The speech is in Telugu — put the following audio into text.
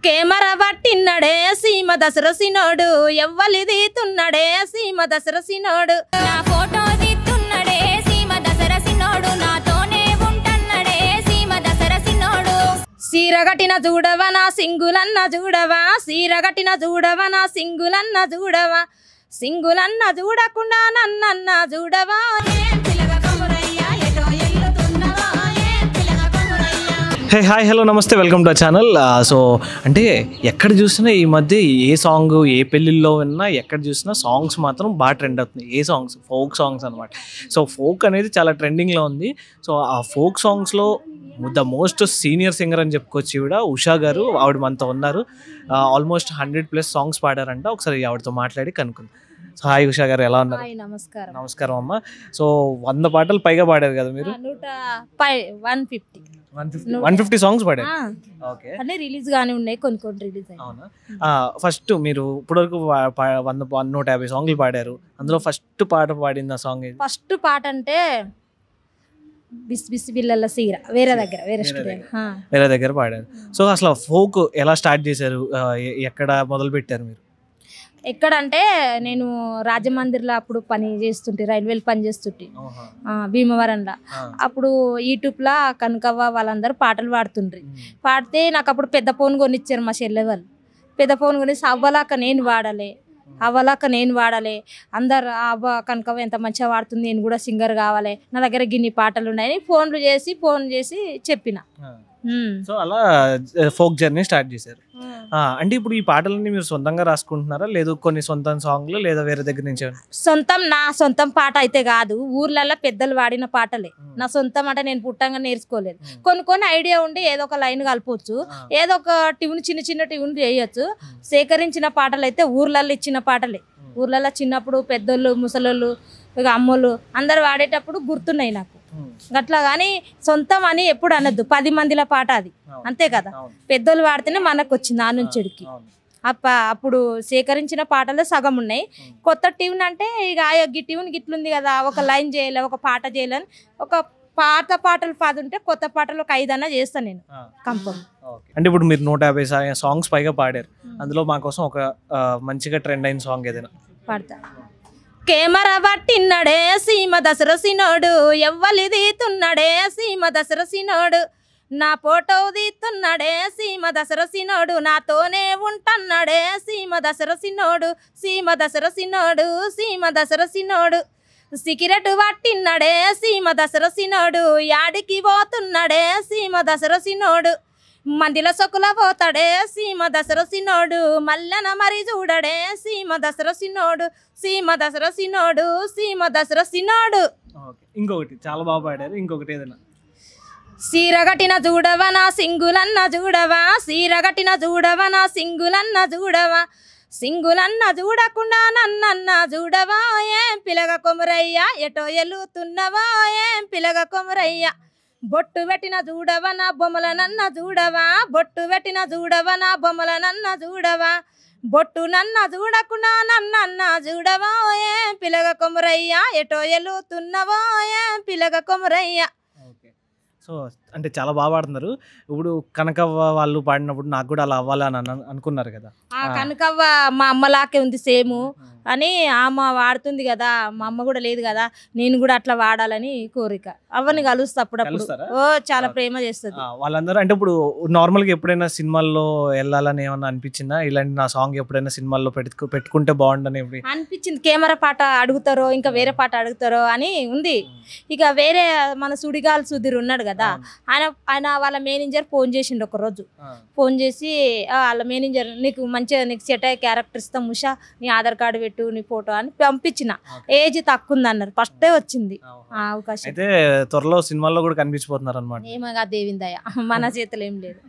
కెమెరా పట్టిన్నడే సీమ దసరసినోడు ఎవ్వలిది తున్నడే సీమ దసరసినోడు నా ఫోటో దిత్తున్నడే సీమ దసరసినోడు నాతోనే ఉంటన్నడే సీమ దసరసినోడు సీరగటిన చూడవా నా సింగులన్న చూడవా సీరగటిన చూడవా నా సింగులన్న చూడవా సింగులన్న చూడకుండా నన్నన్న చూడవా హే హాయ్ హలో నమస్తే welcome to our channel. So అంటే ఎక్కడ చూసినా ఈ మధ్య ఏ సాంగ్ ఏ పెళ్ళిళ్ళలో విన్నా ఎక్కడ చూసినా సాంగ్స్ మాత్రం బాగా ట్రెండ్ అవుతుంది. ఏ సాంగ్స్ ఫోక్ సాంగ్స్ అనమాట. సో ఫోక్ అనేది చాలా ట్రెండింగ్లో ఉంది. సో ఆ ఫోక్ సాంగ్స్లో ద మోస్ట్ సీనియర్ సింగర్ అని చెప్పుకోవచ్చు ఈవిడ ఉషా గారు. ఆవిడ మనతో ఉన్నారు. ఆల్మోస్ట్ 100+ సాంగ్స్ పాడారంట. ఒకసారి ఆవిడతో మాట్లాడి కనుక్కుందాం. సో హాయ్ ఉషా గారు, ఎలా ఉన్నారు? నమస్కారం. నమస్కారం అమ్మ. సో 100 పాటలు పైగా పాడారు కదా మీరు? 150 సాంగ్స్ పాడారు. ఓకే, అన్నీ రిలీజ్ గానే ఉన్నాయి, కొన్ని రిలీజ్ అయ్యాయి. అవునా? ఫస్ట్ మీరు ఇప్పటివరకు 150 సాంగ్లు పాడారు. అందులో ఫస్ట్ పాట పాడింది ఆ సాంగ్ ఏది? ఫస్ట్ పాట అంటే బిస్ బిస్ బిల్లల సీర వేరే స్టూడియో వేరే దగ్గర పాడారు. సో అసలు ఫోక్ ఎలా స్టార్ట్ చేశారు? ఎక్కడ మొదలు పెట్టారు మీరు? ఎక్కడంటే నేను రాజమందిర్లో అప్పుడు పని చేస్తుంటే, రైల్వేలు పని చేస్తుంటే భీమవరంలో. అప్పుడు యూట్యూబ్లో కనకవ్వ వాళ్ళందరూ పాటలు పాడుతుండ్రి. పాడితే నాకు అప్పుడు పెద్ద ఫోన్ కొనిచ్చారు మా చెల్లె వాళ్ళు. పెద్ద ఫోన్ కొనిస్తే అవ్వలాక నేను వాడాలి అందరు అవ్వ కనకవ్వ ఎంత మంచిగా వాడుతుంది, నేను కూడా సింగర్ కావాలి, నా దగ్గర గిన్ని పాటలు ఉన్నాయని ఫోన్ చేసి చెప్పిన. సో అలా ఫోక్ జర్నీ స్టార్ట్ చేశారు. అంటే ఇప్పుడు ఈ పాటలన్నీ మీరు సొంతంగా రాసుకుంటున్నారా, లేదు కొన్ని సొంత సాంగ్లు, లేదా వేరే దగ్గర నుంచి? నా సొంతం పాట అయితే కాదు, ఊర్లలో పెద్దలు వాడిన పాటలే. నా సొంతం అంటే నేను పుట్టంగా నేర్చుకోలేదు. కొన్ని ఐడియా ఉండి ఏదో ఒక లైన్ కలపవచ్చు, ఏదో ఒక ట్యూన్ చిన్న ట్యూన్ చేయొచ్చు. సేకరించిన పాటలు అయితే ఊర్లలో ఇచ్చిన పాటలే. ఊర్లలో చిన్నప్పుడు పెద్దోళ్ళు ముసలోళ్ళు ఇక అమ్మోళ్ళు అందరు వాడేటప్పుడు గుర్తున్నాయి నాకు. అట్లా కానీ సొంతం అని ఎప్పుడు అనద్దు. 10 మందిల పాట అది, అంతే కదా. పెద్దోళ్ళు వాడితేనే మనకు వచ్చింది ఆ నుంచెడికి. అప్పుడు సేకరించిన పాటలు సగం ఉన్నాయి. కొత్త ట్యూన్ అంటే ఇక ఈ ట్యూన్ గిట్లుంది కదా, ఒక లైన్ చేయలే, ఒక పాట చేయలేని, ఒక పాటలు 10 ఉంటే కొత్త పాటలు ఒక 5 అన్నా చేస్తాను నేను కంపల్సరీ. అంటే ఇప్పుడు మీరు 150 సాంగ్స్ పైగా పాడారు. అందులో మా కోసం ఒక మంచిగా ట్రెండ్ అయిన సాంగ్ ఏదైనా పాడతా. కెమెరా పట్టిన్నడే సీమ దసరసినోడు ఎవ్వలిది తున్నడే సీమ దసరసినోడు నా ఫోటో తీస్తున్నడే సీమ దసరసినోడు నాతోనే ఉంటన్నడే సీమ దసరసినోడు సిగరెట్ పట్టిన్నడే సీమ దసరసినోడు యాడికి పోతున్నడే సీమ దసరసినోడు మందిల సొక్కుల పోతాడే సీమ దసరసినోడు మల్లన మరి చూడడే సీమ దసరసినోడు. ఇంకొకటి చాలా బాగా పాడారు, ఇంకొకటి ఏదైనా? సీరగటిన చూడవా నా సింగులన్న చూడవా సీరగటిన చూడవా నా సింగులన్న చూడవా సింగులన్న చూడకుండా నన్నన్న చూడవా ఏం పిలగ కొమురయ్య ఎటో ఎలుతున్నవా ఏం పిలగ కొమురయ్య బొట్టు పెట్టిన చూడవా నా బొమ్మలనన్న చూడవా బొట్టు నన్న చూడకుండా నన్నన్న చూడవా ఏం పిలగ కొమురయ్య ఎటో ఎలుతున్నవా ఏం పిలగ కొమురయ్య. సో అంటే చాలా బాగా పాడుతున్నారు. ఇప్పుడు కనకవ్వ వాళ్ళు పాడినప్పుడు నాకు కూడా అలా అవ్వాలని అనుకున్నారు కదా? కనకవ్వ మా అమ్మలాకే ఉంది సేమ్ అని, ఆమె వాడుతుంది కదా, మా అమ్మ కూడా లేదు కదా, నేను కూడా అట్లా వాడాలని కోరిక. అవ్వని కలుస్తా అప్పుడప్పుడు. చాలా ప్రేమ చేస్తుంది వాళ్ళందరూ. అంటే ఇప్పుడు నార్మల్గా ఎప్పుడైనా సినిమాల్లో వెళ్ళాలని ఏమన్నా అనిపించిందా? ఇలాంటి నా సాంగ్ ఎప్పుడైనా సినిమాల్లో పెట్టుకుంటే బాగుండని అనిపించింది. కెమెరా పాట అడుగుతారో ఇంకా వేరే పాట అడుగుతారో అని ఉంది. ఇక వేరే మన సుడిగాల్ సుధీర్ ఉన్నాడు కదా, ఆయన వాళ్ళ మేనేజర్ ఫోన్ చేసిండు ఒకరోజు. ఫోన్ చేసి వాళ్ళ మేనేజర్ నీకు సెట్ అయ్యే క్యారెక్టర్ ఇస్తాం ఉషా, నీ ఆధార్ కార్డు పెట్టు, నీ ఫోటో అని పంపించిన. ఏజ్ తక్కువ ఉంది అన్నారు. ఫస్టే వచ్చింది అవకాశం. అయితే త్వరలో సినిమాల్లో కూడా కనిపించిపోతున్నారు అనమాట. ఏమగా దేవిందయ్య, మన చేతులు ఏం లేదు.